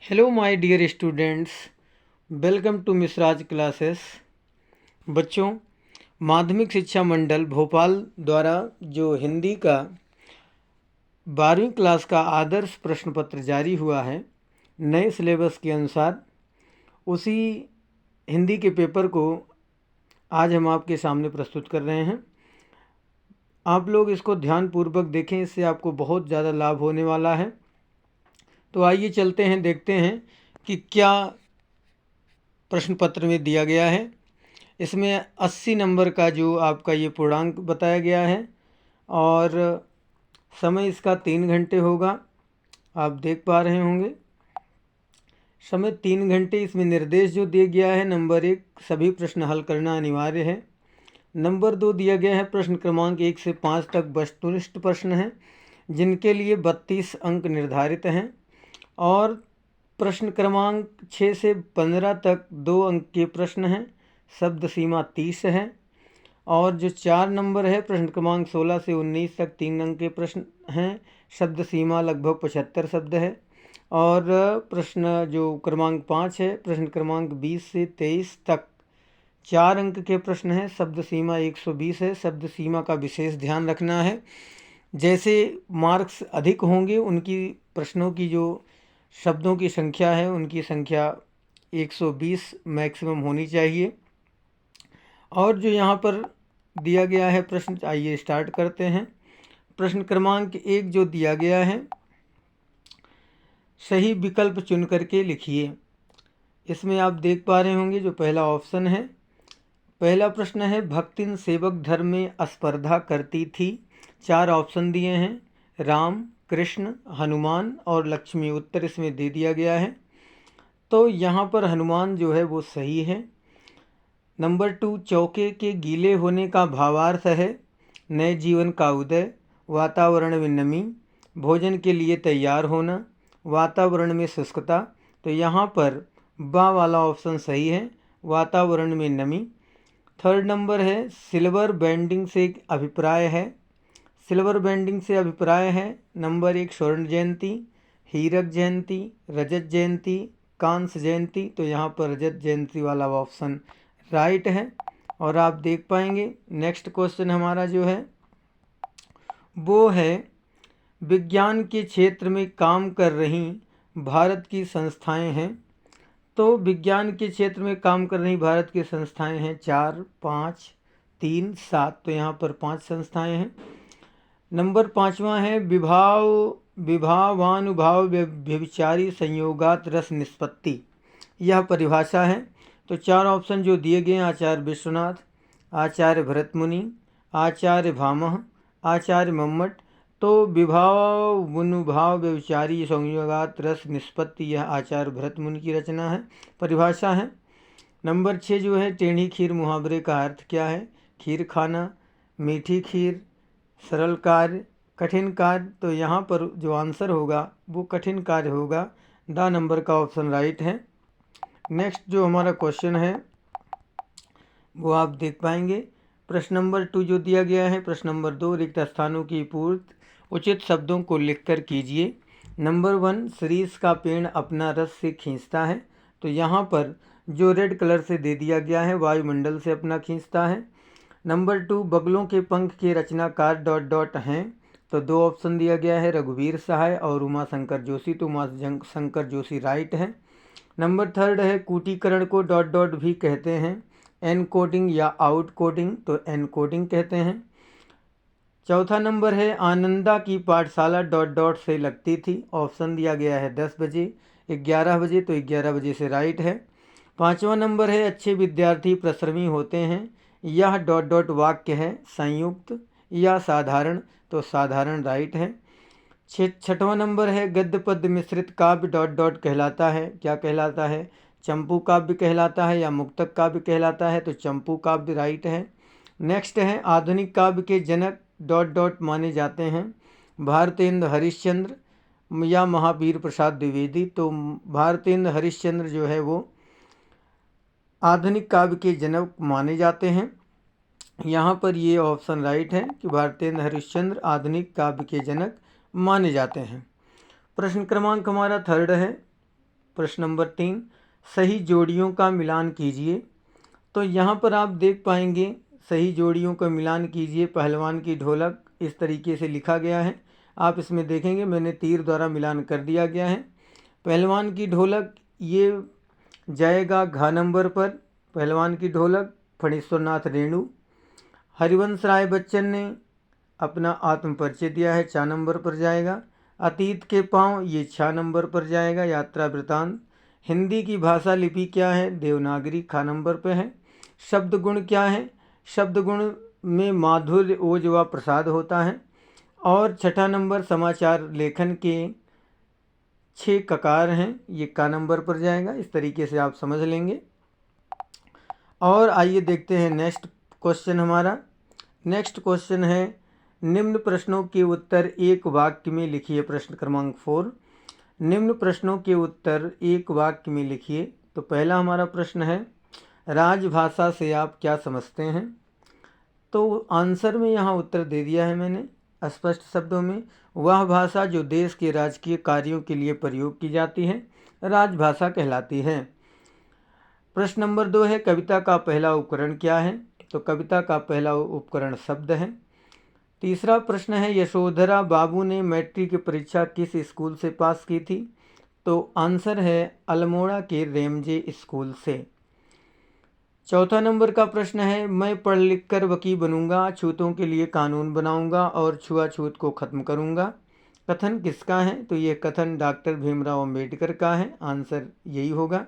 Hello my dear students, welcome to Misraj classes. बच्चों, माध्यमिक शिक्षा मंडल भोपाल द्वारा जो हिंदी का 12वीं क्लास का आदर्श प्रश्न पत्र जारी हुआ है नए सिलेबस के अनुसार, उसी हिंदी के पेपर को आज हम आपके सामने प्रस्तुत कर रहे हैं। आप लोग इसको ध्यानपूर्वक देखें, इससे आपको बहुत ज़्यादा लाभ होने वाला है। तो आइए चलते हैं, देखते हैं कि क्या प्रश्न पत्र में दिया गया है। इसमें 80 नंबर का जो आपका ये पूर्णांक बताया गया है और समय इसका 3 घंटे होगा। आप देख पा रहे होंगे समय 3 घंटे। इसमें निर्देश जो दिया गया है, नंबर 1 सभी प्रश्न हल करना अनिवार्य है। नंबर 2 दिया गया है प्रश्न क्रमांक 1 से 5 तक वस्तुनिष्ठ प्रश्न हैं जिनके लिए 32 अंक निर्धारित हैं, और प्रश्न क्रमांक 6 से 15 तक 2 अंक के प्रश्न हैं, शब्द सीमा 30 है। और जो 4 नंबर है प्रश्न क्रमांक 16 से 19 तक 3 अंक के प्रश्न हैं, शब्द सीमा लगभग 75 शब्द है। और प्रश्न जो क्रमांक 5 है प्रश्न क्रमांक 20 से 23 तक 4 अंक के प्रश्न हैं, शब्द सीमा 120 है। शब्द सीमा का विशेष ध्यान रखना है, जैसे मार्क्स अधिक होंगे उनकी प्रश्नों की जो शब्दों की संख्या है उनकी संख्या 120 मैक्सिमम होनी चाहिए। और जो यहाँ पर दिया गया है प्रश्न, आइए स्टार्ट करते हैं। प्रश्न क्रमांक 1 जो दिया गया है, सही विकल्प चुन करके लिखिए। इसमें आप देख पा रहे होंगे जो पहला ऑप्शन है, पहला प्रश्न है भक्तिन सेवक धर्म में स्पर्धा करती थी। 4 ऑप्शन दिए हैं, राम, कृष्ण, हनुमान और लक्ष्मी। उत्तर इसमें दे दिया गया है, तो यहाँ पर हनुमान जो है वो सही है। नंबर 2 चौके के गीले होने का भावार्थ है नए जीवन का उदय, वातावरण में नमी, भोजन के लिए तैयार होना, वातावरण में शुष्कता। तो यहाँ पर बा वाला ऑप्शन सही है, वातावरण में नमी। थर्ड नंबर है सिल्वर बैंडिंग से अभिप्राय है, सिल्वर बैंडिंग से अभिप्राय है नंबर 1 स्वर्ण जयंती, हीरक जयंती, रजत जयंती, कांस जयंती। तो यहाँ पर रजत जयंती वाला ऑप्शन राइट है। और आप देख पाएंगे नेक्स्ट क्वेश्चन हमारा जो है वो है विज्ञान के क्षेत्र में काम कर रही भारत की संस्थाएं हैं। तो विज्ञान के क्षेत्र में काम कर रही भारत की संस्थाएं हैं 4, 5, 3, 7। तो यहाँ पर 5 संस्थाएं हैं। नंबर 5वां है विभावानुभाव व्यभिचारी संयोगात रस निष्पत्ति, यह परिभाषा है। तो 4 ऑप्शन जो दिए गए हैं, आचार्य विश्वनाथ, आचार्य भरतमुनि, आचार्य भामह, आचार्य मम्मट। तो विभावानुभाव व्यभिचारी संयोगात रस निष्पत्ति, यह आचार्य भरतमुनि की रचना है, परिभाषा है। नंबर 6 जो है टेढ़ी खीर मुहावरे का अर्थ क्या है? खीर खाना, मीठी खीर, सरल कार्य, कठिन कार्य। तो यहाँ पर जो आंसर होगा वो कठिन कार्य होगा, द नंबर का ऑप्शन राइट है। नेक्स्ट जो हमारा क्वेश्चन है वो आप देख पाएंगे, प्रश्न नंबर 2 जो दिया गया है, प्रश्न नंबर 2 रिक्त स्थानों की पूर्ति उचित शब्दों को लिखकर कीजिए। नंबर 1 शीरीष का पेड़ अपना रस से खींचता है। तो यहाँ पर जो रेड कलर से दे दिया गया है वायुमंडल से अपना खींचता है। नंबर 2 बगलों के पंख के रचनाकार डॉट डॉट हैं। तो 2 ऑप्शन दिया गया है, रघुवीर सहाय और उमा शंकर जोशी। तो उमा शंकर जोशी राइट है। नंबर 3 है कूटीकरण को डॉट डॉट भी कहते हैं, एन कोडिंग या आउट कोडिंग। तो एन कोडिंग कहते हैं। चौथा नंबर है आनंदा की पाठशाला डॉट डॉट से लगती थी। ऑप्शन दिया गया है 10 बजे, 11 बजे। तो 11 बजे से राइट है। 5वां नंबर है अच्छे विद्यार्थी परिश्रमी होते हैं, यह डॉट डॉट वाक्य है संयुक्त या साधारण। तो साधारण राइट है। 6वां नंबर है गद्य पद्य मिश्रित काव्य डॉट डॉट कहलाता है, क्या कहलाता है? चंपू काव्य कहलाता है या मुक्तक काव्य कहलाता है? तो चंपू काव्य राइट है। नेक्स्ट है आधुनिक काव्य के जनक डॉट डॉट माने जाते हैं, भारतेंद्र हरिश्चंद्र या महावीर प्रसाद द्विवेदी। तो भारतेंद्र हरिश्चंद्र जो है वो आधुनिक काव्य के जनक माने जाते हैं। यहाँ पर ये ऑप्शन राइट है कि भारतेंद्र हरिश्चंद्र आधुनिक काव्य के जनक माने जाते हैं। प्रश्न क्रमांक हमारा 3 है, प्रश्न नंबर 3, सही जोड़ियों का मिलान कीजिए। तो यहाँ पर आप देख पाएंगे सही जोड़ियों का मिलान कीजिए, पहलवान की ढोलक, इस तरीके से लिखा गया है। आप इसमें देखेंगे मैंने तीर द्वारा मिलान कर दिया गया है। पहलवान की ढोलक ये जाएगा घ नंबर पर, पहलवान की ढोलक फणीश्वरनाथ रेणु। हरिवंश राय बच्चन ने अपना आत्म परिचय दिया है, 4 नंबर पर जाएगा। अतीत के पांव ये 6 नंबर पर जाएगा, यात्रा वृतांत। हिंदी की भाषा लिपि क्या है, देवनागरी, ख नंबर पर है। शब्द गुण क्या है, शब्द गुण में माधुर्य, ओज व प्रसाद होता है। और 6ठा नंबर समाचार लेखन के 6 ककार हैं, ये का नंबर पर जाएगा। इस तरीके से आप समझ लेंगे। और आइए देखते हैं नेक्स्ट क्वेश्चन हमारा। नेक्स्ट क्वेश्चन है, निम्न प्रश्नों के उत्तर एक वाक्य में लिखिए। प्रश्न क्रमांक 4, निम्न प्रश्नों के उत्तर एक वाक्य में लिखिए। तो पहला हमारा प्रश्न है, राजभाषा से आप क्या समझते हैं। तो आंसर में यहाँ उत्तर दे दिया है मैंने स्पष्ट शब्दों में, वह भाषा जो देश के राजकीय कार्यों के लिए प्रयोग की जाती है राजभाषा कहलाती है। प्रश्न नंबर 2 है, कविता का पहला उपकरण क्या है। तो कविता का पहला उपकरण शब्द है। तीसरा प्रश्न है, यशोधरा बाबू ने मैट्रिक की परीक्षा किस स्कूल से पास की थी। तो आंसर है अल्मोड़ा के रेमजे स्कूल से। चौथा नंबर का प्रश्न है, मैं पढ़ लिख कर वकील बनूंगा, छूतों के लिए कानून बनाऊंगा और छुआछूत को खत्म करूंगा। कथन किसका है। तो ये कथन डॉक्टर भीमराव अंबेडकर का है, आंसर यही होगा।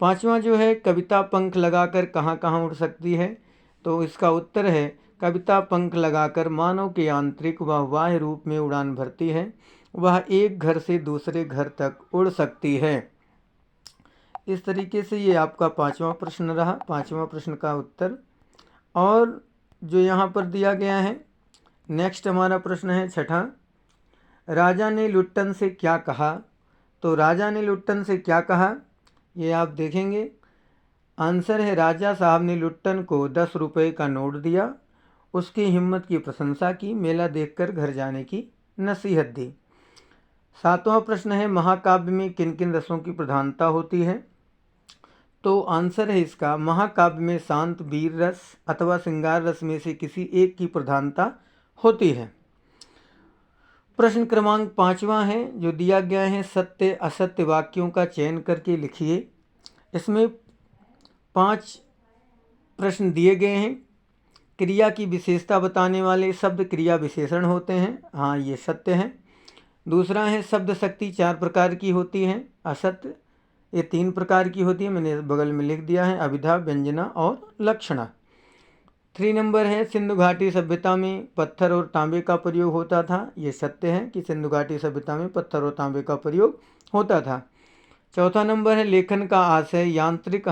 पांचवा जो है, कविता पंख लगाकर कहाँ कहाँ उड़ सकती है। तो इसका उत्तर है, कविता पंख लगाकर मानव के आंतरिक व बाह्य रूप में उड़ान भरती है, वह एक घर से दूसरे घर तक उड़ सकती है। इस तरीके से ये आपका पांचवा प्रश्न रहा, पांचवा प्रश्न का उत्तर। और जो यहाँ पर दिया गया है, नेक्स्ट हमारा प्रश्न है 6ठा, राजा ने लुट्टन से क्या कहा। तो राजा ने लुट्टन से क्या कहा, ये आप देखेंगे। आंसर है, राजा साहब ने लुट्टन को 10 रुपये का नोट दिया, उसकी हिम्मत की प्रशंसा की, मेला देखकर घर जाने की नसीहत दी। सातवां प्रश्न है, महाकाव्य में किन किन रसों की प्रधानता होती है। तो आंसर है इसका, महाकाव्य में शांत वीर रस अथवा श्रृंगार रस में से किसी एक की प्रधानता होती है। प्रश्न क्रमांक 5वां है जो दिया गया है, सत्य असत्य वाक्यों का चयन करके लिखिए। इसमें 5 प्रश्न दिए गए हैं। क्रिया की विशेषता बताने वाले शब्द क्रिया विशेषण होते हैं, हाँ ये सत्य है। दूसरा है, शब्द शक्ति 4 प्रकार की होती है, असत्य। ये 3 प्रकार की होती है, मैंने बगल में लिख दिया है, अभिधा, व्यंजना और लक्षणा। 3 नंबर है, सिंधु घाटी सभ्यता में पत्थर और तांबे का प्रयोग होता था, ये सत्य है कि सिंधु घाटी सभ्यता में पत्थर और तांबे का प्रयोग होता था। चौथा नंबर है, लेखन का आशय यांत्रिक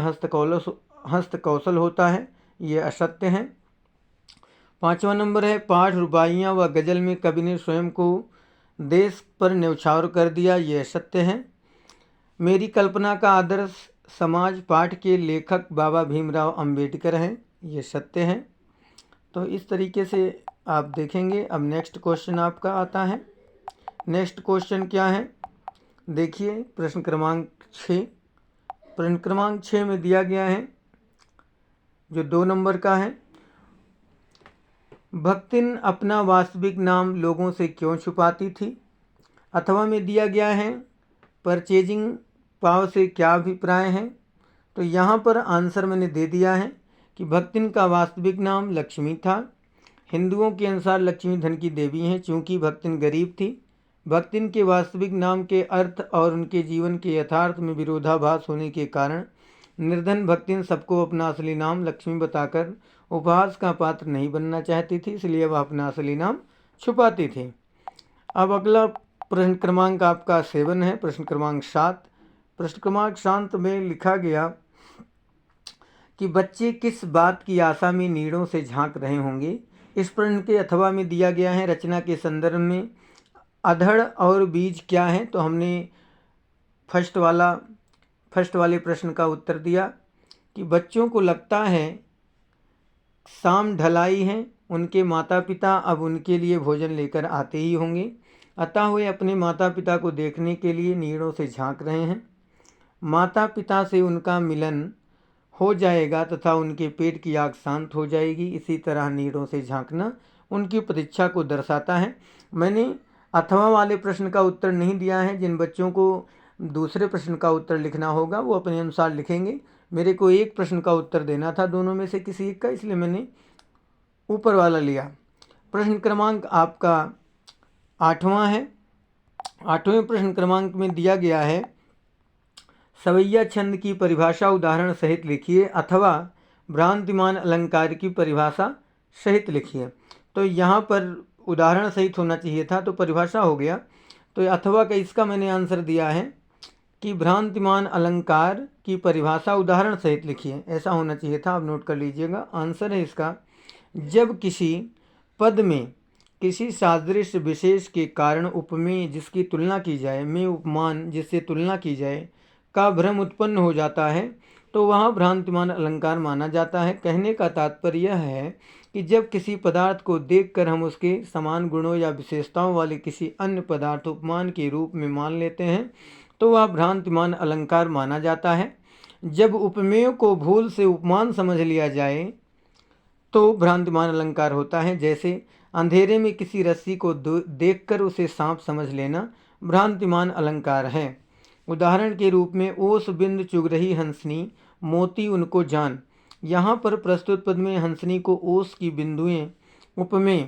हस्तकौशल होता है, ये असत्य है। 5वां नंबर है, पाठ, रुबाइयाँ व गज़ल में कवि ने स्वयं को देश पर न्यौछावर कर दिया, ये सत्य है। मेरी कल्पना का आदर्श समाज पाठ के लेखक बाबा भीमराव अंबेडकर हैं, ये सत्य है। तो इस तरीके से आप देखेंगे। अब नेक्स्ट क्वेश्चन आपका आता है। नेक्स्ट क्वेश्चन क्या है, देखिए प्रश्न क्रमांक 6। प्रश्न क्रमांक 6 में दिया गया है जो 2 नंबर का है, भक्तिन अपना वास्तविक नाम लोगों से क्यों छुपाती थी। अथवा में दिया गया है, परचेजिंग पाव से क्या अभिप्राय है। तो यहाँ पर आंसर मैंने दे दिया है कि भक्तिन का वास्तविक नाम लक्ष्मी था। हिंदुओं के अनुसार लक्ष्मी धन की देवी हैं, चूँकि भक्तिन गरीब थी। भक्तिन के वास्तविक नाम के अर्थ और उनके जीवन के यथार्थ में विरोधाभास होने के कारण निर्धन भक्तिन सबको अपना असली नाम लक्ष्मी बताकर उपहास का पात्र नहीं बनना चाहती थी, इसलिए वह अपना असली नाम छुपाती थी। अब अगला प्रश्न क्रमांक आपका 7 है। प्रश्न क्रमांक 7। प्रश्न क्रमांक 7 में लिखा गया कि बच्चे किस बात की आशा में नीड़ों से झांक रहे होंगे। इस प्रश्न के अथवा में दिया गया है, रचना के संदर्भ में अधड़ और बीज क्या है। तो हमने फर्स्ट वाले प्रश्न का उत्तर दिया कि बच्चों को लगता है शाम ढलाई है, उनके माता पिता अब उनके लिए भोजन लेकर आते ही होंगे, अतः वे अपने माता पिता को देखने के लिए नीड़ों से झांक रहे हैं। माता पिता से उनका मिलन हो जाएगा तथा उनके पेट की आग शांत हो जाएगी। इसी तरह नीड़ों से झांकना उनकी प्रतीक्षा को दर्शाता है। मैंने अथवा वाले प्रश्न का उत्तर नहीं दिया है। जिन बच्चों को दूसरे प्रश्न का उत्तर लिखना होगा वो अपने अनुसार लिखेंगे। मेरे को एक प्रश्न का उत्तर देना था दोनों में से किसी एक का, इसलिए मैंने ऊपर वाला लिया। प्रश्न क्रमांक आपका 8वां है। 8वें प्रश्न क्रमांक में दिया गया है, सवैया छंद की परिभाषा उदाहरण सहित लिखिए अथवा भ्रांतिमान अलंकार की परिभाषा सहित लिखिए। तो यहाँ पर उदाहरण सहित होना चाहिए था, तो परिभाषा हो गया। तो अथवा का इसका मैंने आंसर दिया है कि भ्रांतिमान अलंकार की परिभाषा उदाहरण सहित लिखिए, ऐसा होना चाहिए था। आप नोट कर लीजिएगा। आंसर है इसका, जब किसी पद में किसी सादृश्य विशेष के कारण उपमेय जिसकी तुलना की जाए में उपमान जिससे तुलना की जाए का भ्रम उत्पन्न हो जाता है तो वह भ्रांतिमान अलंकार माना जाता है। कहने का तात्पर्य यह है कि जब किसी पदार्थ को देखकर हम उसके समान गुणों या विशेषताओं वाले किसी अन्य पदार्थ उपमान के रूप में मान लेते हैं तो वह भ्रांतिमान अलंकार माना जाता है। जब उपमेय को भूल से उपमान समझ लिया जाए तो भ्रांतिमान अलंकार होता है। जैसे अंधेरे में किसी रस्सी को देखकर उसे सांप समझ लेना भ्रांतिमान अलंकार है। उदाहरण के रूप में ओस बिंद चुग रही हंसनी मोती उनको जान। यहाँ पर प्रस्तुत पद में हंसनी को ओस की बिंदुएं उपमेय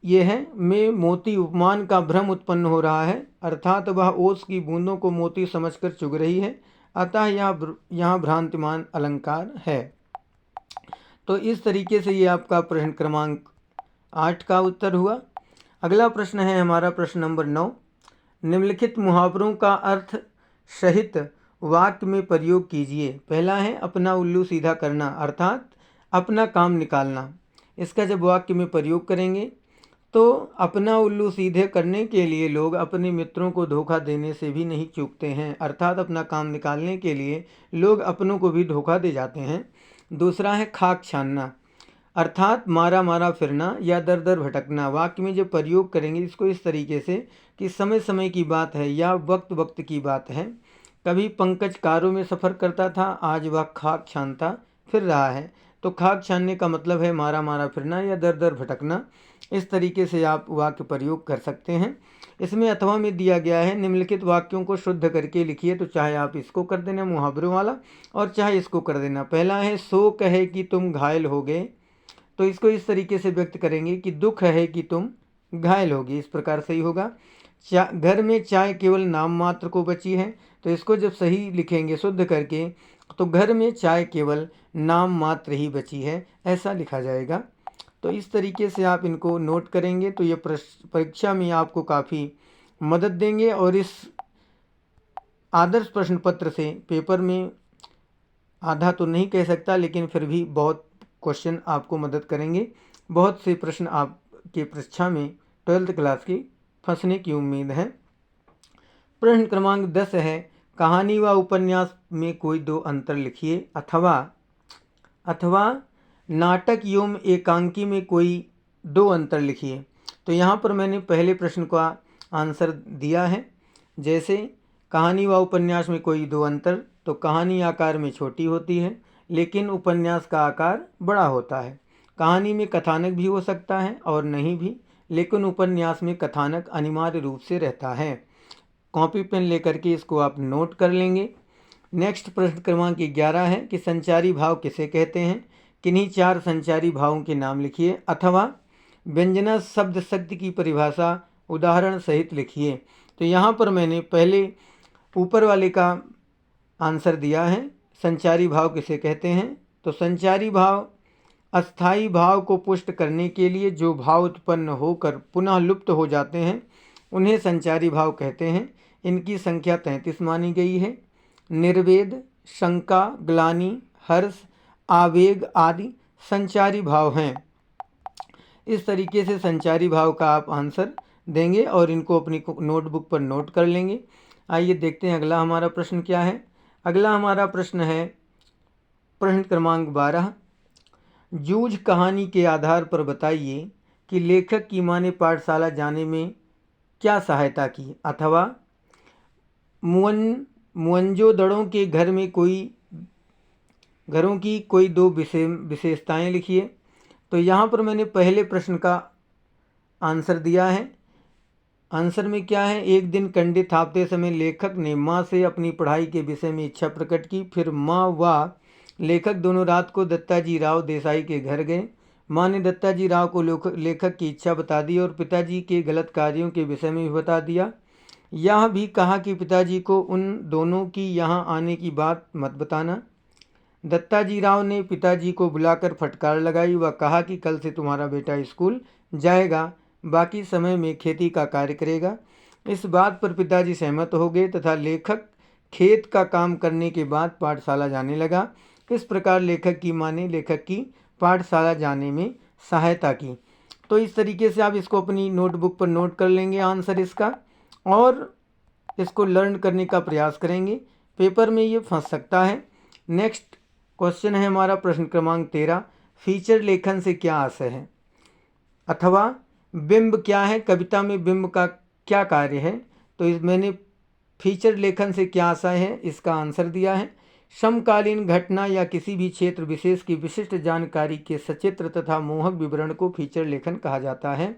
ये है में मोती उपमान का भ्रम उत्पन्न हो रहा है, अर्थात वह ओस की बूंदों को मोती समझकर चुग रही है, अतः यहाँ भ्रांतिमान अलंकार है। तो इस तरीके से ये आपका प्रश्न क्रमांक 8 का उत्तर हुआ। अगला प्रश्न है हमारा प्रश्न नंबर 9। निम्नलिखित मुहावरों का अर्थ सहित वाक्य में प्रयोग कीजिए। पहला है अपना उल्लू सीधा करना, अर्थात अपना काम निकालना। इसका जब वाक्य में प्रयोग करेंगे तो अपना उल्लू सीधे करने के लिए लोग अपने मित्रों को धोखा देने से भी नहीं चूकते हैं, अर्थात अपना काम निकालने के लिए लोग अपनों को भी धोखा दे जाते हैं। दूसरा है खाक छानना, अर्थात मारा मारा फिरना या दर दर भटकना। वाक्य में जब प्रयोग करेंगे इसको इस तरीके से कि समय समय की बात है या वक्त वक्त की बात है। कभी पंकज कारों में सफ़र करता था, आज वह खाक छानता फिर रहा है। तो खाक छानने का मतलब है मारा मारा फिरना या दर दर भटकना। इस तरीके से आप वाक्य प्रयोग कर सकते हैं। इसमें अथवा में दिया गया है, निम्नलिखित वाक्यों को शुद्ध करके लिखिए। तो चाहे आप इसको कर देना मुहावरों वाला और चाहे इसको कर देना। पहला है सो कहे कि तुम घायल हो गए, तो इसको इस तरीके से व्यक्त करेंगे कि दुख है कि तुम घायल होगी, इस प्रकार सही होगा। घर में चाय केवल नाम मात्र को बची है, तो इसको जब सही लिखेंगे शुद्ध करके तो घर में चाय केवल नाम मात्र ही बची है, ऐसा लिखा जाएगा। तो इस तरीके से आप इनको नोट करेंगे तो ये परीक्षा में आपको काफ़ी मदद देंगे और इस आदर्श प्रश्न पत्र से पेपर में आधा तो नहीं कह सकता लेकिन फिर भी बहुत क्वेश्चन आपको मदद करेंगे। बहुत से प्रश्न आपके परीक्षा में 12th क्लास की फंसने की उम्मीद है। प्रश्न क्रमांक 10 है, कहानी व उपन्यास में कोई दो अंतर लिखिए अथवा नाटक एवं एकांकी में कोई दो अंतर लिखिए। तो यहाँ पर मैंने पहले प्रश्न का आंसर दिया है। जैसे कहानी व उपन्यास में कोई दो अंतर, तो कहानी आकार में छोटी होती है लेकिन उपन्यास का आकार बड़ा होता है। कहानी में कथानक भी हो सकता है और नहीं भी, लेकिन उपन्यास में कथानक अनिवार्य रूप से रहता है। कॉपी पेन लेकर के इसको आप नोट कर लेंगे। नेक्स्ट प्रश्न क्रमांक 11 है कि संचारी भाव किसे कहते हैं। किन्हीं 4 संचारी भावों के नाम लिखिए अथवा व्यंजना शब्द शक्ति की परिभाषा उदाहरण सहित लिखिए। तो यहाँ पर मैंने पहले ऊपर वाले का आंसर दिया है, संचारी भाव किसे कहते हैं। तो संचारी भाव अस्थाई भाव को पुष्ट करने के लिए जो भाव उत्पन्न होकर पुनः लुप्त हो जाते हैं उन्हें संचारी भाव कहते हैं। इनकी संख्या 33 मानी गई है। निर्वेद, शंका, ग्लानि, हर्ष, आवेग आदि संचारी भाव हैं। इस तरीके से संचारी भाव का आप आंसर देंगे और इनको अपनी नोटबुक पर नोट कर लेंगे। आइए देखते हैं अगला हमारा प्रश्न क्या है। अगला हमारा प्रश्न है प्रश्न क्रमांक 12, जूझ कहानी के आधार पर बताइए कि लेखक की माँ ने पाठशाला जाने में क्या सहायता की अथवा मुअंजोदड़ों के घरों की कोई दो विशेषताएं लिखिए। तो यहाँ पर मैंने पहले प्रश्न का आंसर दिया है। आंसर में क्या है, एक दिन कंडे थापते समय लेखक ने माँ से अपनी पढ़ाई के विषय में इच्छा प्रकट की। फिर माँ व लेखक दोनों रात को दत्ताजी राव देसाई के घर गए। माँ ने दत्ताजी राव को लेखक की इच्छा बता दी और पिताजी के गलत कार्यों के विषय में भी बता दिया। यह भी कहा कि पिताजी को उन दोनों की यहाँ आने की बात मत बताना। दत्ताजी राव ने पिताजी को बुलाकर फटकार लगाई व कहा कि कल से तुम्हारा बेटा स्कूल जाएगा, बाकी समय में खेती का कार्य करेगा। इस बात पर पिताजी सहमत हो गए तथा लेखक खेत का काम करने के बाद पाठशाला जाने लगा। इस प्रकार लेखक की माँ ने लेखक की पाठशाला जाने में सहायता की। तो इस तरीके से आप इसको अपनी नोटबुक पर नोट कर लेंगे आंसर इसका, और इसको लर्न करने का प्रयास करेंगे। पेपर में ये फंस सकता है। नेक्स्ट क्वेश्चन है हमारा प्रश्न क्रमांक 13, फीचर लेखन से क्या आशय है, अथवा बिंब क्या है, कविता में बिंब का क्या कार्य है। तो मैंने फीचर लेखन से क्या आशय है इसका आंसर दिया है। समकालीन घटना या किसी भी क्षेत्र विशेष की विशिष्ट जानकारी के सचित्र तथा मोहक विवरण को फीचर लेखन कहा जाता है।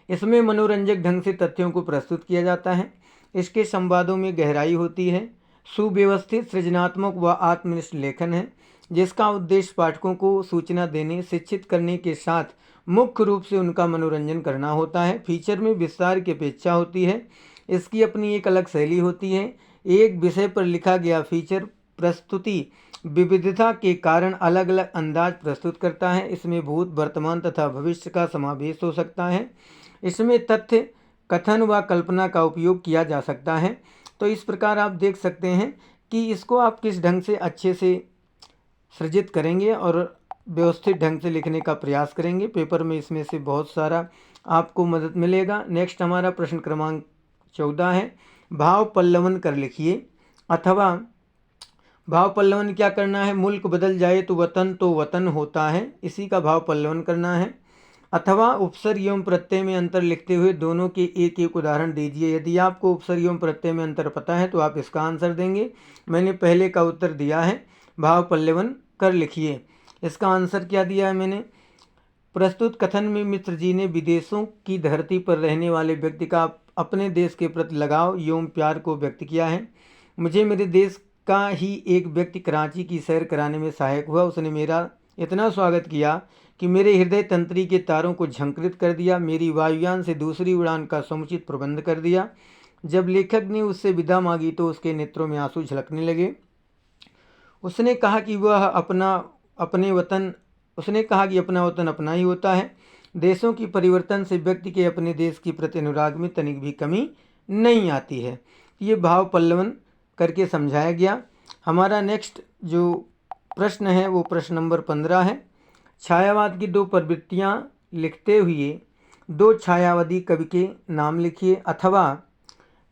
इसमें मनोरंजक ढंग से तथ्यों को प्रस्तुत किया जाता है। इसके संवादों में गहराई होती है। सुव्यवस्थित, सृजनात्मक व आत्मनिष्ठ लेखन है, जिसका उद्देश्य पाठकों को सूचना देने, शिक्षित करने के साथ मुख्य रूप से उनका मनोरंजन करना होता है। फीचर में विस्तार की अपेक्षा होती है। इसकी अपनी एक अलग शैली होती है। एक विषय पर लिखा गया फीचर प्रस्तुति विविधता के कारण अलग अलग अंदाज प्रस्तुत करता है। इसमें भूत, वर्तमान तथा भविष्य का समावेश हो सकता है। इसमें तथ्य, कथन व कल्पना का उपयोग किया जा सकता है। तो इस प्रकार आप देख सकते हैं कि इसको आप किस ढंग से अच्छे से सृजित करेंगे और व्यवस्थित ढंग से लिखने का प्रयास करेंगे। पेपर में इसमें से बहुत सारा आपको मदद मिलेगा। नेक्स्ट हमारा प्रश्न क्रमांक 14 है, भाव पल्लवन कर लिखिए, अथवा भाव पल्लवन क्या करना है, मुल्क बदल जाए तो वतन होता है, इसी का भाव पल्लवन करना है। अथवा उपसर्ग एवं प्रत्यय में अंतर लिखते हुए दोनों के एक एक उदाहरण दीजिए। यदि आपको उपसर्ग एवं प्रत्यय में अंतर पता है तो आप इसका आंसर देंगे। मैंने पहले का उत्तर दिया है, भाव पल्लवन कर लिखिए। इसका आंसर क्या दिया है मैंने, प्रस्तुत कथन में मित्र जी ने विदेशों की धरती पर रहने वाले व्यक्ति का अपने देश के प्रति लगाव एवं प्यार को व्यक्त किया है। मुझे मेरे देश का ही एक व्यक्ति कराची की सैर कराने में सहायक हुआ। उसने मेरा इतना स्वागत किया कि मेरे हृदय तंत्री के तारों को झंकृत कर दिया। मेरी वायुयान से दूसरी उड़ान का समुचित प्रबंध कर दिया। जब लेखक ने उससे विदा मांगी तो उसके नेत्रों में आंसू झलकने लगे। उसने कहा कि अपना वतन अपना ही होता है। देशों की परिवर्तन से व्यक्ति के अपने देश की प्रति अनुराग में तनिक भी कमी नहीं आती है। ये भाव पल्लवन करके समझाया गया। हमारा नेक्स्ट जो प्रश्न है वो प्रश्न नंबर 15 है, छायावाद की दो प्रवृत्तियाँ लिखते हुए दो छायावादी कवि के नाम लिखिए, अथवा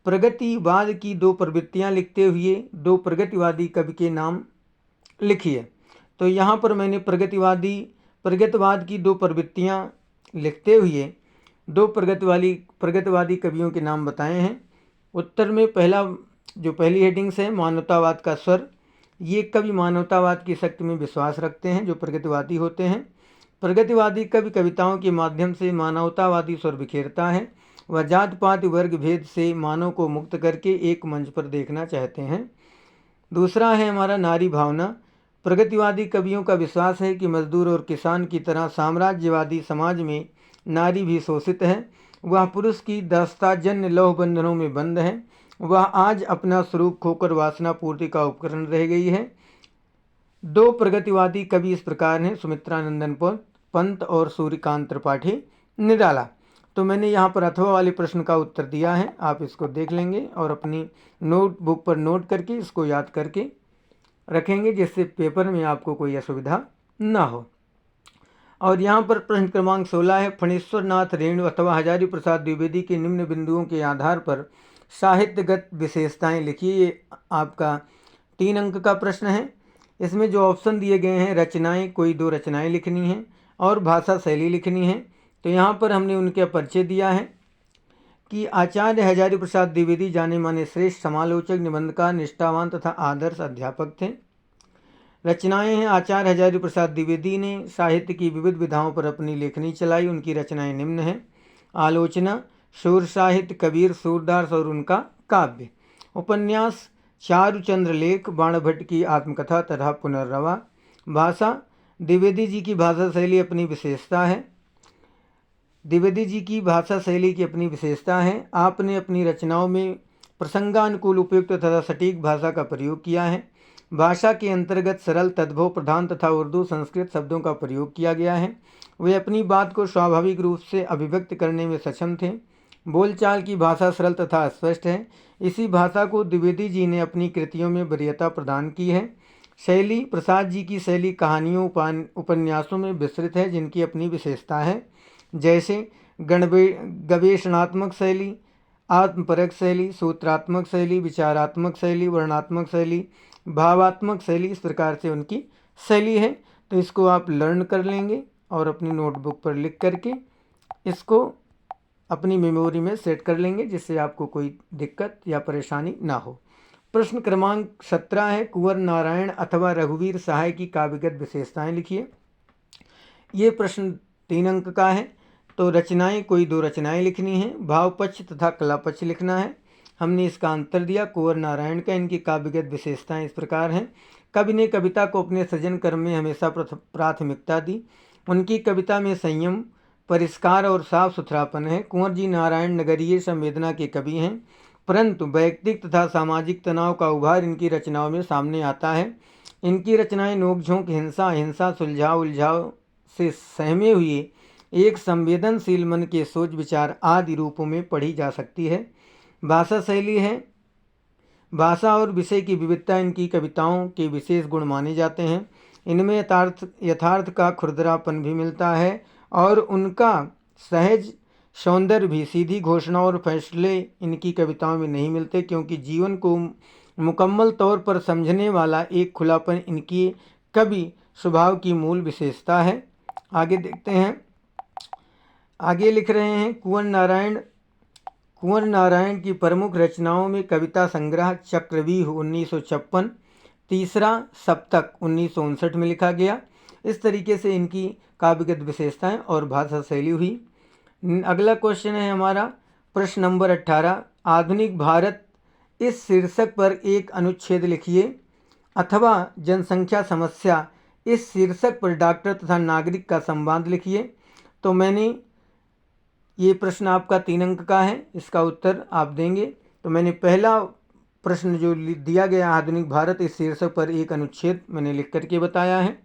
प्रगतिवाद की दो प्रवृत्तियाँ लिखते हुए दो प्रगतिवादी कवि के नाम लिखिए। तो यहाँ पर मैंने प्रगतिवाद की दो प्रवृत्तियाँ लिखते हुए दो प्रगतिवादी कवियों के नाम बताए हैं। उत्तर में पहली हेडिंग्स है मानवतावाद का स्वर। ये कवि मानवतावाद की शक्ति में विश्वास रखते हैं, जो प्रगतिवादी होते हैं। प्रगतिवादी कवि कविताओं के माध्यम से मानवतावादी स्वर बिखेरता है। वह जात पात वर्ग भेद से मानव को मुक्त करके एक मंच पर देखना चाहते हैं। दूसरा है हमारा नारी भावना। प्रगतिवादी कवियों का विश्वास है कि मजदूर और किसान की तरह साम्राज्यवादी समाज में नारी भी शोषित है। वह पुरुष की दास्ताजन्य लौह बंधनों में बंद है। वह आज अपना स्वरूप खोकर वासना पूर्ति का उपकरण रह गई है। दो प्रगतिवादी कवि इस प्रकार हैं, सुमित्रानंदन पंत और सूर्यकांत त्रिपाठी निराला। तो मैंने यहाँ पर अथवा वाले प्रश्न का उत्तर दिया है, आप इसको देख लेंगे और अपनी नोटबुक पर नोट करके इसको याद करके रखेंगे, जिससे पेपर में आपको कोई असुविधा ना हो। और यहाँ पर प्रश्न क्रमांक 16 है, फणीश्वर नाथ रेणु अथवा हजारी प्रसाद द्विवेदी के निम्न बिंदुओं के आधार पर साहित्यगत विशेषताएं लिखिए। ये आपका 3 अंक का प्रश्न है। इसमें जो ऑप्शन दिए गए हैं, रचनाएं, कोई 2 रचनाएं लिखनी हैं और भाषा शैली लिखनी है। तो यहाँ पर हमने उनके परिचय दिया है। कि आचार्य हजारी प्रसाद द्विवेदी जाने माने श्रेष्ठ समालोचक, निबंधकार, निष्ठावान तथा आदर्श अध्यापक थे। रचनाएं हैं। आचार्य हजारी प्रसाद द्विवेदी ने साहित्य की विविध विधाओं पर अपनी लेखनी चलाई। उनकी रचनाएं निम्न हैं। आलोचना, शूर साहित्य, कबीर, सूरदास और उनका काव्य। उपन्यास, चारुचंद्र लेख, बाणभट्ट की आत्मकथा तथा पुनर्रवा। भाषा, द्विवेदी जी की भाषा शैली अपनी विशेषता है। द्विवेदी जी की भाषा शैली की अपनी विशेषता है। आपने अपनी रचनाओं में प्रसंगानुकूल, उपयुक्त तथा सटीक भाषा का प्रयोग किया है। भाषा के अंतर्गत सरल, तद्भव प्रधान तथा उर्दू संस्कृत शब्दों का प्रयोग किया गया है। वे अपनी बात को स्वाभाविक रूप से अभिव्यक्त करने में सक्षम थे। बोलचाल की भाषा सरल तथा स्पष्ट है। इसी भाषा को द्विवेदी जी ने अपनी कृतियों में वरीयता प्रदान की है। शैली, प्रसाद जी की शैली कहानियों, उपन्यासों में विस्तृत है, जिनकी अपनी विशेषता है, जैसे गवेषणात्मक शैली, आत्मपरक शैली, सूत्रात्मक शैली, विचारात्मक शैली, वर्णात्मक शैली, भावात्मक शैली। इस प्रकार से उनकी शैली है। तो इसको आप लर्न कर लेंगे और अपनी नोटबुक पर लिख करके इसको अपनी मेमोरी में सेट कर लेंगे, जिससे आपको कोई दिक्कत या परेशानी ना हो। प्रश्न क्रमांक 17 है, कुंवर नारायण अथवा रघुवीर सहाय की काव्यगत विशेषताएं लिखिए। ये प्रश्न 3 अंक का है। तो रचनाएं, कोई 2 रचनाएं लिखनी हैं। भाव पक्ष तथा कला पक्ष लिखना है। हमने इसका अंतर दिया कुंवर नारायण का। इनकी काव्यगत विशेषताएं इस प्रकार हैं। कवि ने कविता को अपने सृजन कर्म में हमेशा प्राथमिकता दी। उनकी कविता में संयम, परिष्कार और साफ सुथरापन है। कुंवर जी नारायण नगरीय संवेदना के कवि हैं, परंतु वैयक्तिक तथा सामाजिक तनाव का उभार इनकी रचनाओं में सामने आता है। इनकी रचनाएं नोकझोंक, हिंसा, अहिंसा, सुलझाव उलझाव से सहमे हुए एक संवेदनशील मन के सोच विचार आदि रूपों में पढ़ी जा सकती है। भाषा शैली है। भाषा और विषय की विविधता इनकी कविताओं के विशेष गुण माने जाते हैं। इनमें यथार्थ का खुरदरापन भी मिलता है और उनका सहज सौंदर्य भी। सीधी घोषणा और फैसले इनकी कविताओं में नहीं मिलते, क्योंकि जीवन को मुकम्मल तौर पर समझने वाला एक खुलापन इनकी कवि स्वभाव की मूल विशेषता है। आगे देखते हैं। आगे लिख रहे हैं, कुंवर नारायण की प्रमुख रचनाओं में कविता संग्रह चक्रव्यूह 1956, तीसरा सप्तक 1959 में लिखा गया। इस तरीके से इनकी काव्यगत विशेषताएं और भाषा शैली हुई। अगला क्वेश्चन है हमारा प्रश्न नंबर 18, आधुनिक भारत इस शीर्षक पर एक अनुच्छेद लिखिए, अथवा जनसंख्या समस्या इस शीर्षक पर डॉक्टर तथा नागरिक का संवाद लिखिए। तो मैंने ये प्रश्न आपका 3 अंक का है, इसका उत्तर आप देंगे। तो मैंने पहला प्रश्न जो दिया गया, आधुनिक भारत इस शीर्षक पर एक अनुच्छेद, मैंने लिख करके बताया है।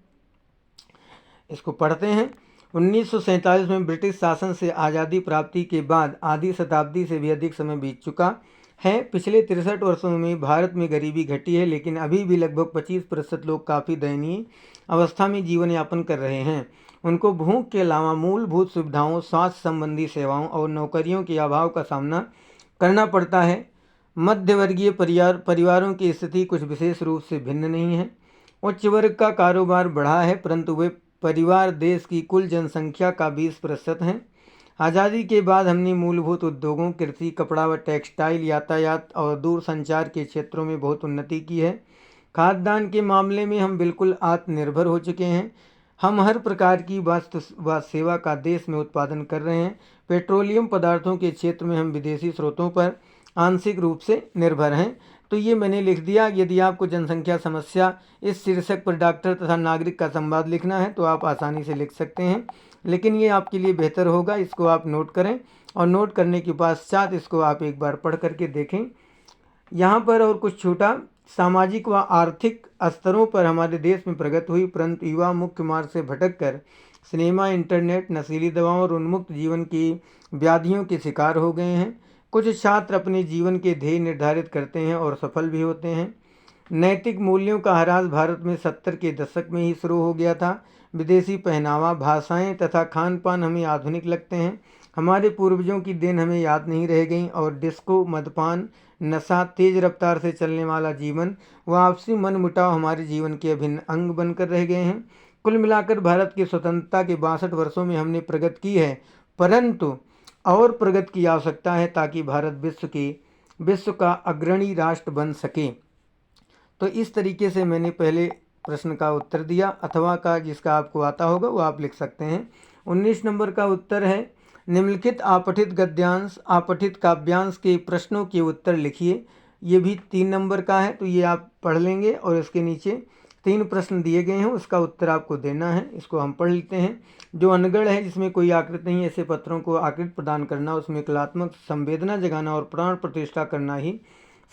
इसको पढ़ते हैं। 1947 में ब्रिटिश शासन से आज़ादी प्राप्ति के बाद आधी शताब्दी से भी अधिक समय बीत चुका है। पिछले 63 वर्षों में भारत में गरीबी घटी है, लेकिन अभी भी लगभग 25% लोग काफ़ी दयनीय अवस्था में जीवन यापन कर रहे हैं। उनको भूख के अलावा मूलभूत सुविधाओं, स्वास्थ्य संबंधी सेवाओं और नौकरियों के अभाव का सामना करना पड़ता है। मध्यवर्गीय परिवारों की स्थिति कुछ विशेष रूप से भिन्न नहीं है। उच्च वर्ग का कारोबार बढ़ा है, परंतु वे परिवार देश की कुल जनसंख्या का 20% हैं। आज़ादी के बाद हमने मूलभूत उद्योगों, कृषि, कपड़ा व टेक्सटाइल, यातायात और दूरसंचार के क्षेत्रों में बहुत उन्नति की है। खाद्यान्न के मामले में हम बिल्कुल आत्मनिर्भर हो चुके हैं। हम हर प्रकार की वस्तु व सेवा का देश में उत्पादन कर रहे हैं। पेट्रोलियम पदार्थों के क्षेत्र में हम विदेशी स्रोतों पर आंशिक रूप से निर्भर हैं। तो ये मैंने लिख दिया। यदि आपको जनसंख्या समस्या इस शीर्षक पर डॉक्टर तथा नागरिक का संवाद लिखना है तो आप आसानी से लिख सकते हैं, लेकिन ये आपके लिए बेहतर होगा, इसको आप नोट करें और नोट करने के पश्चात इसको आप एक बार पढ़ करके देखें। यहाँ पर और कुछ छोटा, सामाजिक व आर्थिक स्तरों पर हमारे देश में प्रगति हुई, परंतु युवा मुख्य मार्ग से भटककर सिनेमा, इंटरनेट, नशीली दवाओं और उन्मुक्त जीवन की व्याधियों के शिकार हो गए हैं। कुछ छात्र अपने जीवन के ध्येय निर्धारित करते हैं और सफल भी होते हैं। नैतिक मूल्यों का ह्रास भारत में 70 के दशक में ही शुरू हो गया था। विदेशी पहनावा, भाषाएं तथा खान पान हमें आधुनिक लगते हैं। हमारे पूर्वजों की देन हमें याद नहीं रह गई और डिस्को, मदपान, नशा, तेज रफ्तार से चलने वाला जीवन व आपसी मनमुटाव हमारे जीवन के अभिन्न अंग बनकर रह गए हैं। कुल मिलाकर भारत की स्वतंत्रता के 62 वर्षों में हमने प्रगति की है, परंतु और प्रगति की आवश्यकता है ताकि भारत विश्व का अग्रणी राष्ट्र बन सके। तो इस तरीके से मैंने पहले प्रश्न का उत्तर दिया। अथवा का जिसका आपको आता होगा वो आप लिख सकते हैं। 19 नंबर का उत्तर है, निम्नलिखित आपठित गद्यांश आपठित काव्यांश के प्रश्नों के उत्तर लिखिए। ये भी 3 नंबर का है, तो ये आप पढ़ लेंगे और इसके नीचे 3 प्रश्न दिए गए हैं, उसका उत्तर आपको देना है। इसको हम पढ़ लेते हैं। जो अनगढ़ है, जिसमें कोई आकृति नहीं, ऐसे पत्रों को आकृति प्रदान करना, उसमें कलात्मक संवेदना जगाना और प्राण प्रतिष्ठा करना ही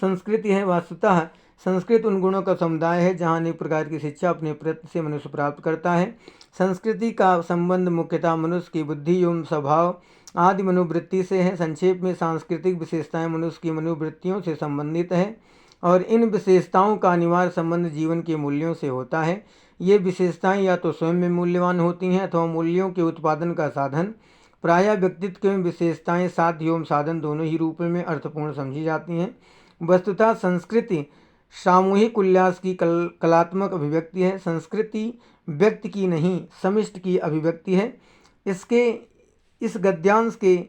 संस्कृति है। वास्तुतः संस्कृत उन गुणों का समुदाय है जहाँ अनेक प्रकार की शिक्षा अपने प्रयत्न से मनुष्य प्राप्त करता है। संस्कृति का संबंध मुख्यतः मनुष्य की बुद्धि एवं स्वभाव आदि मनोवृत्ति से है। संक्षेप में सांस्कृतिक विशेषताएं मनुष्य की मनोवृत्तियों से संबंधित है और इन विशेषताओं का अनिवार्य संबंध जीवन के मूल्यों से होता है। ये विशेषताएं या तो स्वयं में मूल्यवान होती हैं अथवा मूल्यों के उत्पादन का साधन। प्रायः व्यक्तित्व एवं विशेषताएं साध्य एवं साधन दोनों ही रूपों में अर्थपूर्ण समझी जाती हैं। वस्तुतः संस्कृति सामूहिक उल्लास की कलात्मक अभिव्यक्ति है। संस्कृति व्यक्ति की नहीं समिष्टि की अभिव्यक्ति है। इस गद्यांश के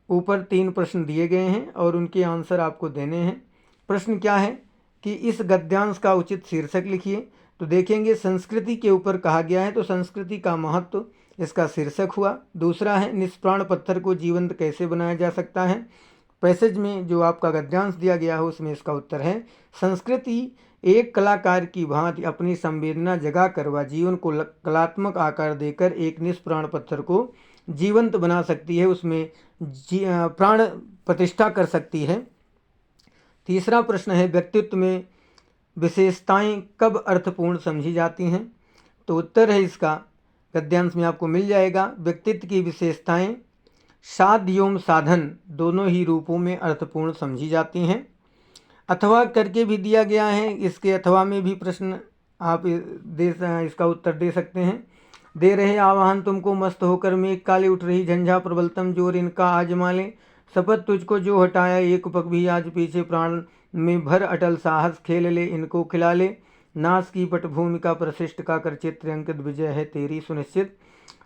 ऊपर 3 प्रश्न दिए गए हैं और उनके आंसर आपको देने हैं। प्रश्न क्या है कि इस गद्यांश का उचित शीर्षक लिखिए। तो देखेंगे संस्कृति के ऊपर कहा गया है, तो संस्कृति का महत्व इसका शीर्षक हुआ। दूसरा है निष्प्राण पत्थर को जीवंत कैसे बनाया जा सकता है। पैसेज में जो आपका गद्यांश दिया गया है उसमें इसका उत्तर है, संस्कृति एक कलाकार की भांति अपनी संवेदना जगा कर व जीवन को कलात्मक आकार देकर एक निष्प्राण पत्थर को जीवंत बना सकती है, उसमें प्राण प्रतिष्ठा कर सकती है। तीसरा प्रश्न है, व्यक्तित्व में विशेषताएं कब अर्थपूर्ण समझी जाती हैं। तो उत्तर है इसका गद्यांश में आपको मिल जाएगा, व्यक्तित्व की विशेषताएं साध्य एवं साधन दोनों ही रूपों में अर्थपूर्ण समझी जाती हैं। अथवा करके भी दिया गया है, इसके अथवा में भी प्रश्न आप इसका उत्तर दे सकते हैं। दे रहे आवाहन तुमको मस्त होकर मेघ काले उठ रही झंझा प्रबलतम जोर इनका आजमा ले, शपथ तुझको जो हटाया एक पग भी आज पीछे प्राण में भर अटल साहस खेल ले इनको खिला ले, नाश की पटभूमि का प्रशिष्ट का कर चित्र अंकित विजय है तेरी सुनिश्चित।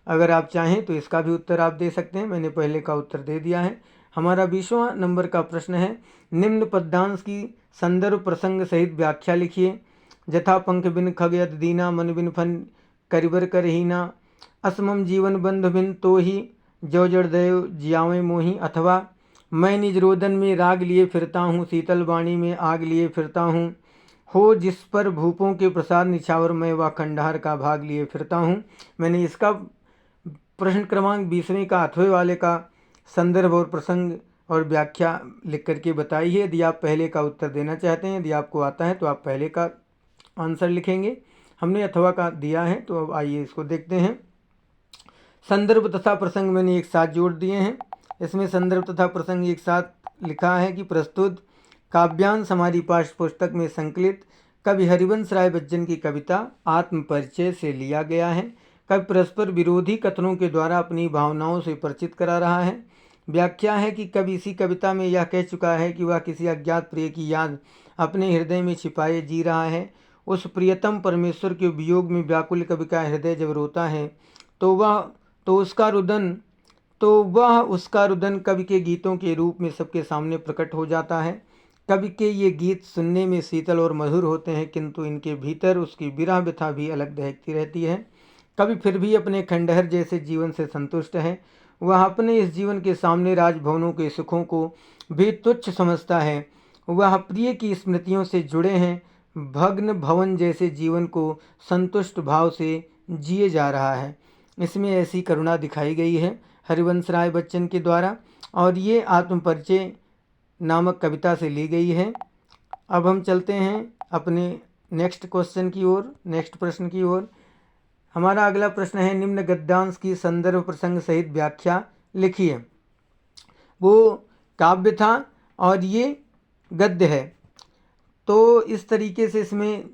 अगर आप चाहें तो इसका भी उत्तर आप दे सकते हैं, मैंने पहले का उत्तर दे दिया है। हमारा 20वां नंबर का प्रश्न है, निम्न पद्यांश की संदर्भ प्रसंग सहित व्याख्या लिखिए। जथा पंख बिन खगयत दीना मन बिन फन करिबर करहीना, असमम जीवन बंध बिन तो ही जो जड़ दयो जियावे मोही। अथवा मैं निज रोदन में राग लिए फिरता हूँ, शीतल वाणी में आग लिए फिरता हूँ, हो जिस पर भूपों के प्रसाद निछावर मैं व खंडहर का भाग लिए फिरता हूँ। मैंने इसका प्रश्न क्रमांक 20वें का अथवे वाले का संदर्भ और प्रसंग और व्याख्या लिख करके बताई है। यदि आप पहले का उत्तर देना चाहते हैं, यदि आपको आता है तो आप पहले का आंसर लिखेंगे। हमने अथवा का दिया है, तो अब आइए इसको देखते हैं। संदर्भ तथा प्रसंग मैंने एक साथ जोड़ दिए हैं। इसमें संदर्भ तथा प्रसंग एक साथ लिखा है कि प्रस्तुत काव्यांश हमारी पाठ्य पुस्तक में संकलित कवि हरिवंश राय बच्चन की कविता आत्मपरिचय से लिया गया है। कवि परस्पर विरोधी कथनों के द्वारा अपनी भावनाओं से परिचित करा रहा है। व्याख्या है कि कवि इसी कविता में यह कह चुका है कि वह किसी अज्ञात प्रिय की याद अपने हृदय में छिपाए जी रहा है। उस प्रियतम परमेश्वर के वियोग में व्याकुल कवि का हृदय जब रोता है तो वह उसका रुदन कवि के गीतों के रूप में सबके सामने प्रकट हो जाता है। कवि के ये गीत सुनने में शीतल और मधुर होते हैं, किंतु इनके भीतर उसकी विरह व्यथा भी अलग दहकती रहती है। कवि फिर भी अपने खंडहर जैसे जीवन से संतुष्ट है। वह अपने इस जीवन के सामने राजभवनों के सुखों को भी तुच्छ समझता है। वह प्रिय की स्मृतियों से जुड़े हैं, भग्न भवन जैसे जीवन को संतुष्ट भाव से जिए जा रहा है। इसमें ऐसी करुणा दिखाई गई है हरिवंश राय बच्चन के द्वारा, और ये आत्मपरिचय नामक कविता से ली गई है। अब हम चलते हैं अपने नेक्स्ट क्वेश्चन की ओर, नेक्स्ट प्रश्न की ओर। हमारा अगला प्रश्न है, निम्न गद्यांश की संदर्भ प्रसंग सहित व्याख्या लिखिए। वो काव्य था और ये गद्य है। तो इस तरीके से इसमें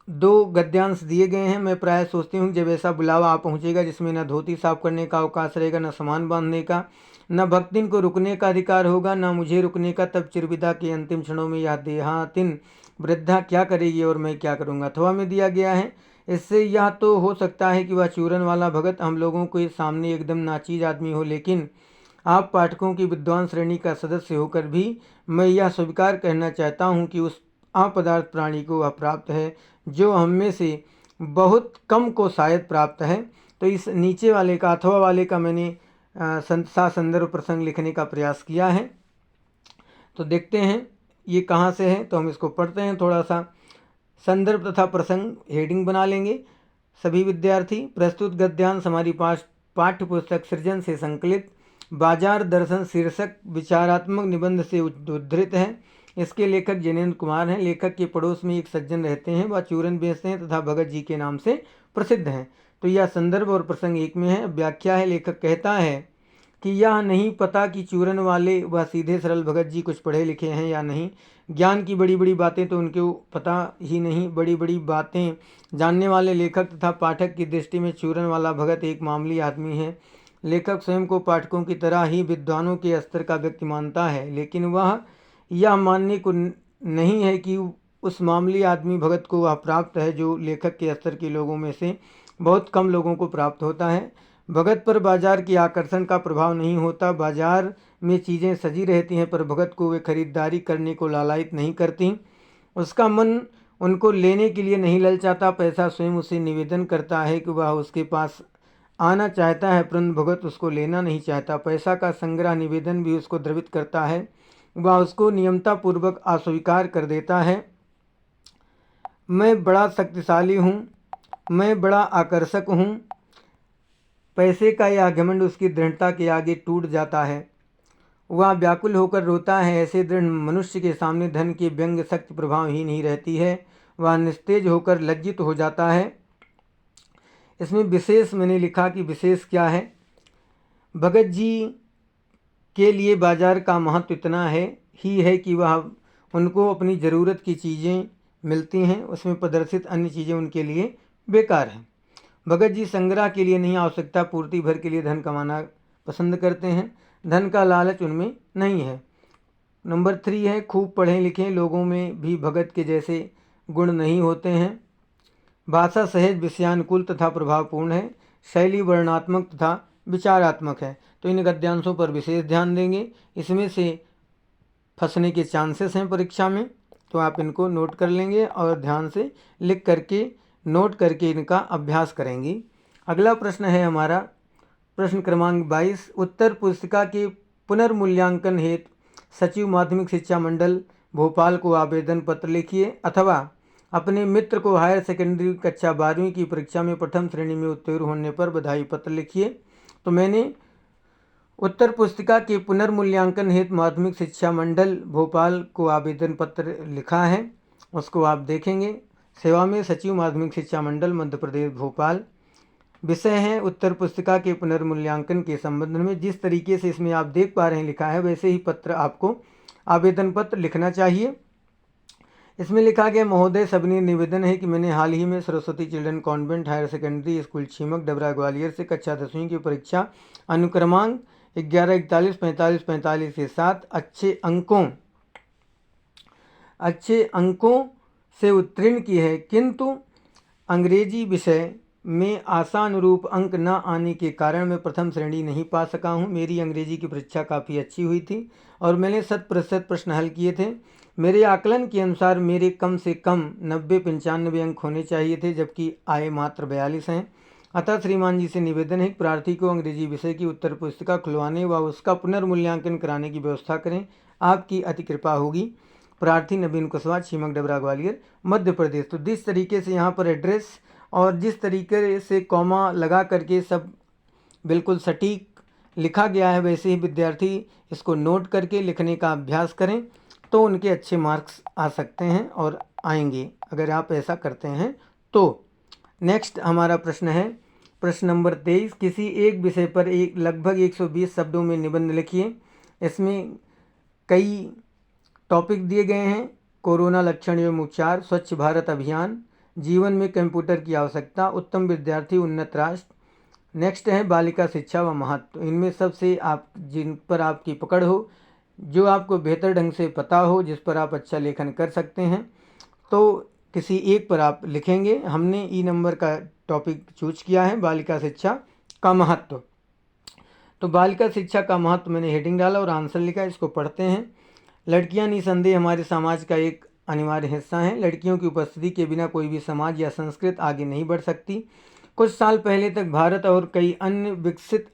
2 गद्यांश दिए गए हैं। मैं प्राय सोचती हूँ जब ऐसा बुलावा आ पहुँचेगा जिसमें न धोती साफ करने का अवकाश रहेगा, न सामान बांधने का, न भक्तिन को रुकने का अधिकार होगा, न मुझे रुकने का, तब चिरविदा के अंतिम क्षणों में यह देहातिन वृद्धा क्या करेगी और मैं क्या करूँगा। अथवा में दिया गया है, इससे यह तो हो सकता है कि वह चूरन वाला भगत हम लोगों के सामने एकदम नाचीज आदमी हो, लेकिन आप पाठकों की विद्वान श्रेणी का सदस्य होकर भी मैं यह स्वीकार करना चाहता हूँ कि उस अपदार्थ प्राणी को वह प्राप्त है जो हम में से बहुत कम को शायद प्राप्त है। तो इस नीचे वाले का अथवा वाले का मैंने संदर्भ प्रसंग लिखने का प्रयास किया है। तो देखते हैं ये कहाँ से है, तो हम इसको पढ़ते हैं। थोड़ा सा संदर्भ तथा प्रसंग हेडिंग बना लेंगे सभी विद्यार्थी। प्रस्तुत गद्यांश हमारी पाठ्य पुस्तक सृजन से संकलित बाजार दर्शन शीर्षक विचारात्मक निबंध से उद्धृत है। इसके लेखक जिनेंद्र कुमार हैं। लेखक के पड़ोस में एक सज्जन रहते हैं, वह चूरन बेचते हैं तथा भगत जी के नाम से प्रसिद्ध हैं। तो यह संदर्भ और प्रसंग एक में है। व्याख्या है, लेखक कहता है कि यह नहीं पता कि चूरन वाले वह सीधे सरल भगत जी कुछ पढ़े लिखे हैं या नहीं। ज्ञान की बड़ी बड़ी बातें तो उनको पता ही नहीं। बड़ी बड़ी बातें जानने वाले लेखक तथा पाठक की दृष्टि में चूरन वाला भगत एक मामूली आदमी है। लेखक स्वयं को पाठकों की तरह ही विद्वानों के स्तर का व्यक्ति मानता है, लेकिन वह यह मानने को नहीं है कि उस मामूली आदमी भगत को वह प्राप्त है जो लेखक के स्तर के लोगों में से बहुत कम लोगों को प्राप्त होता है। भगत पर बाजार की आकर्षण का प्रभाव नहीं होता। बाजार में चीज़ें सजी रहती हैं, पर भगत को वे खरीदारी करने को लालायित नहीं करती। उसका मन उनको लेने के लिए नहीं ललचाता। पैसा स्वयं उसे निवेदन करता है कि वह उसके पास आना चाहता है, परंतु भगत उसको लेना नहीं चाहता। पैसा का संग्रह निवेदन भी उसको द्रवित करता है, वह उसको नियमतापूर्वक अस्वीकार कर देता है। मैं बड़ा शक्तिशाली हूँ, मैं बड़ा आकर्षक हूँ। पैसे का यह घमंड उसकी दृढ़ता के आगे टूट जाता है। वह व्याकुल होकर रोता है। ऐसे दृढ़ मनुष्य के सामने धन की व्यंग शक्ति प्रभाव ही नहीं रहती है। वह निस्तेज होकर लज्जित हो जाता है। इसमें विशेष मैंने लिखा कि विशेष क्या है। भगत जी के लिए बाजार का महत्व इतना है कि वह उनको अपनी ज़रूरत की चीज़ें मिलती हैं, उसमें प्रदर्शित अन्य चीज़ें उनके लिए बेकार हैं। भगत जी संग्रह के लिए नहीं, आवश्यकता पूर्ति भर के लिए धन कमाना पसंद करते हैं। धन का लालच उनमें नहीं है। नंबर 3 है, खूब पढ़े लिखे लोगों में भी भगत के जैसे गुण नहीं होते हैं। भाषा सहज, विषयानुकूल तथा प्रभावपूर्ण है। शैली वर्णनात्मक तथा विचारात्मक है। तो इन गद्यांशों पर विशेष ध्यान देंगे। इसमें से फंसने के चांसेस हैं परीक्षा में, तो आप इनको नोट कर लेंगे और ध्यान से लिख करके नोट करके इनका अभ्यास करेंगे। अगला प्रश्न है हमारा प्रश्न क्रमांक 22। उत्तर पुस्तिका के पुनर्मूल्यांकन हेतु सचिव माध्यमिक शिक्षा मंडल भोपाल को आवेदन पत्र लिखिए, अथवा अपने मित्र को हायर सेकेंडरी कक्षा 12वीं की परीक्षा में प्रथम श्रेणी में उत्तीर्ण होने पर बधाई पत्र लिखिए। तो मैंने उत्तर पुस्तिका के पुनर्मूल्यांकन हेतु माध्यमिक शिक्षा मंडल भोपाल को आवेदन पत्र लिखा है, उसको आप देखेंगे। सेवा में सचिव माध्यमिक शिक्षा मंडल मध्य प्रदेश भोपाल। विषय है उत्तर पुस्तिका के पुनर्मूल्यांकन के संबंध में। जिस तरीके से इसमें आप देख पा रहे हैं लिखा है, वैसे ही पत्र आपको आवेदन पत्र लिखना चाहिए। इसमें लिखा गया, महोदय सविनय निवेदन है कि मैंने हाल ही में Saraswati children convent higher secondary school Chhimak Dabra Gwalior से कक्षा 10वीं की परीक्षा अनुक्रमांक 11, 41, 45, 45 के साथ अच्छे अंकों से उत्तीर्ण की है, किंतु अंग्रेजी विषय में आशानुरूप अंक न आने के कारण मैं प्रथम श्रेणी नहीं पा सका हूँ। मेरी अंग्रेजी की परीक्षा काफ़ी अच्छी हुई थी और मैंने 100% प्रश्न हल किए थे। मेरे आकलन के अनुसार मेरे कम से कम 90-95 अंक होने चाहिए थे, जबकि आए मात्र 42 हैं। अतः श्रीमान जी से निवेदन है कि प्रार्थी को अंग्रेजी विषय की उत्तर पुस्तिका खुलवाने व उसका पुनर्मूल्यांकन कराने की व्यवस्था करें। आपकी अति कृपा होगी। प्रार्थी नवीन कुशवाहा, छीमक डबरा ग्वालियर मध्य प्रदेश। तो जिस तरीके से यहाँ पर एड्रेस और जिस तरीके से कॉमा लगा करके सब बिल्कुल सटीक लिखा गया है, वैसे ही विद्यार्थी इसको नोट करके लिखने का अभ्यास करें, तो उनके अच्छे मार्क्स आ सकते हैं और आएंगे अगर आप ऐसा करते हैं तो। नेक्स्ट हमारा प्रश्न है प्रश्न नंबर 23। किसी एक विषय पर लगभग 120 शब्दों में निबंध लिखिए। इसमें कई टॉपिक दिए गए हैं। कोरोना लक्षण एवं उपचार, स्वच्छ भारत अभियान, जीवन में कंप्यूटर की आवश्यकता, उत्तम विद्यार्थी उन्नत राष्ट्र। नेक्स्ट है बालिका शिक्षा व महत्व। इनमें सबसे आप जिन पर आपकी पकड़ हो, जो आपको बेहतर ढंग से पता हो, जिस पर आप अच्छा लेखन कर सकते हैं, तो किसी एक पर आप लिखेंगे। हमने ई नंबर का टॉपिक चूज किया है बालिका शिक्षा का महत्व। तो बालिका शिक्षा का महत्व मैंने हेडिंग डाला और आंसर लिखा, इसको पढ़ते हैं। लड़कियां निसंदेह हमारे समाज का एक अनिवार्य हिस्सा हैं। लड़कियों की उपस्थिति के बिना कोई भी समाज या संस्कृति आगे नहीं बढ़ सकती। कुछ साल पहले तक भारत और कई अन्य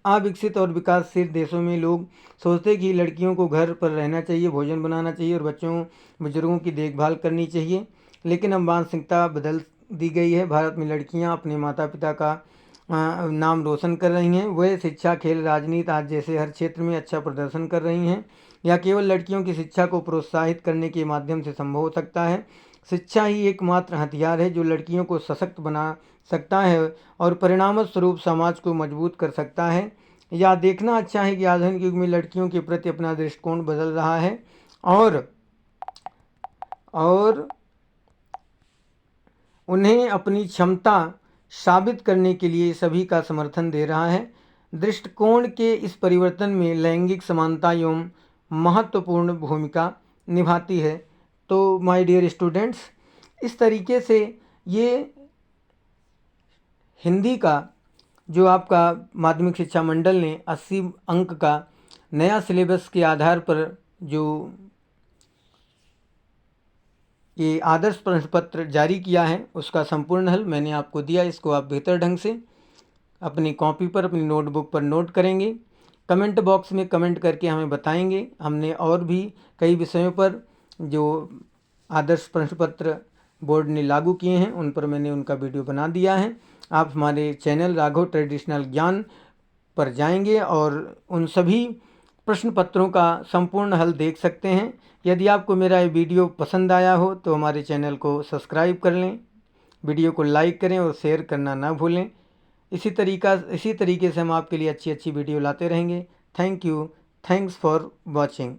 अविकसित और विकासशील देशों में लोग सोचते कि लड़कियों को घर पर रहना चाहिए, भोजन बनाना चाहिए और बच्चों बुजुर्गों की देखभाल करनी चाहिए। लेकिन अब मानसिकता बदल दी गई है। भारत में लड़कियां अपने माता पिता का नाम रोशन कर रही हैं। वह शिक्षा, खेल, राजनीति आज जैसे हर क्षेत्र में अच्छा प्रदर्शन कर रही हैं। यह केवल लड़कियों की शिक्षा को प्रोत्साहित करने के माध्यम से संभव हो सकता है। शिक्षा ही एकमात्र हथियार है जो लड़कियों को सशक्त बना सकता है और परिणामस्वरूप समाज को मजबूत कर सकता है। यह देखना अच्छा है कि आधुनिक युग में लड़कियों के प्रति अपना दृष्टिकोण बदल रहा है और उन्हें अपनी क्षमता साबित करने के लिए सभी का समर्थन दे रहा है। दृष्टिकोण के इस परिवर्तन में लैंगिक समानता एवं महत्वपूर्ण भूमिका निभाती है। तो माय डियर स्टूडेंट्स, इस तरीके से ये हिंदी का जो आपका माध्यमिक शिक्षा मंडल ने 80 अंक का नया सिलेबस के आधार पर जो ये आदर्श प्रश्न पत्र जारी किया है उसका संपूर्ण हल मैंने आपको दिया। इसको आप बेहतर ढंग से अपनी कॉपी पर, अपनी नोटबुक पर नोट करेंगे। कमेंट बॉक्स में कमेंट करके हमें बताएंगे। हमने और भी कई विषयों पर जो आदर्श प्रश्न पत्र बोर्ड ने लागू किए हैं उन पर मैंने उनका वीडियो बना दिया है। आप हमारे चैनल राघव ट्रेडिशनल ज्ञान पर जाएंगे और उन सभी प्रश्न पत्रों का संपूर्ण हल देख सकते हैं। यदि आपको मेरा ये वीडियो पसंद आया हो तो हमारे चैनल को सब्सक्राइब कर लें, वीडियो को लाइक करें और शेयर करना ना भूलें। इसी तरीके से हम आपके लिए अच्छी वीडियो लाते रहेंगे। Thank you. Thanks for watching.